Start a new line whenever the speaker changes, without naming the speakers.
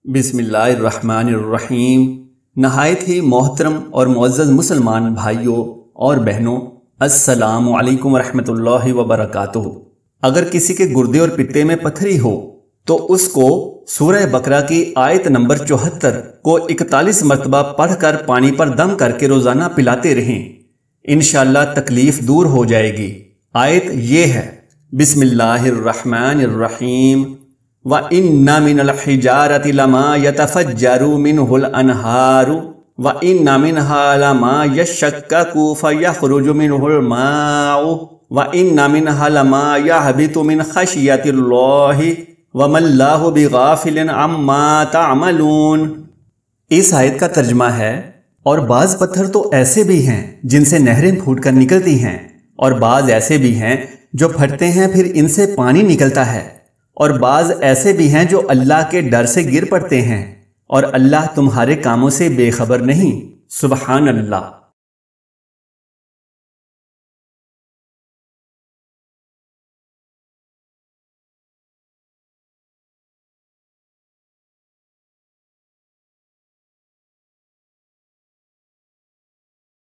بسم اللہ الرحمن الرحیم۔ نہایت ہی محترم اور معزز مسلمان بھائیوں اور بہنوں، السلام علیکم ورحمۃ اللہ وبرکاتہ۔ اگر کسی کے گردے اور پتے میں پتھری ہو تو اس کو سورہ بقرہ کی آیت نمبر 74 کو 41 مرتبہ پڑھ کر پانی پر دم کر کے روزانہ پلاتے رہیں، انشاءاللہ تکلیف دور ہو جائے گی۔ آیت یہ ہے، بسم اللہ الرحمن الرحیم، وَإِنَّ مِنَ الْحِجَارَةِ لَمَا يَتَفَجَّرُ مِنْهُ الْأَنْهَارُ وَإِنَّ مِنْهَا لَمَا يَشَّقَّقُ فَيَخْرُجُ مِنْهُ الْمَاءُ وَإِنَّ مِنْهَا لَمَا يَهْبِطُ مِنْ خَشْيَةِ اللَّهِ وَمَا اللَّهُ بِغَافِلٍ عَمَّا تَعْمَلُونَ۔ اس آیت کا ترجمہ ہے، اور بعض پتھر تو ایسے بھی ہیں جن سے نہریں پھوٹ کر نکلتی ہیں، اور بعض ایسے بھی ہیں جو پھٹتے ہیں پھر ان سے پانی نکلتا ہے، اور بعض ایسے بھی ہیں جو اللہ کے ڈر سے گر پڑتے ہیں، اور اللہ تمہارے کاموں سے بے خبر نہیں۔ سبحان اللہ۔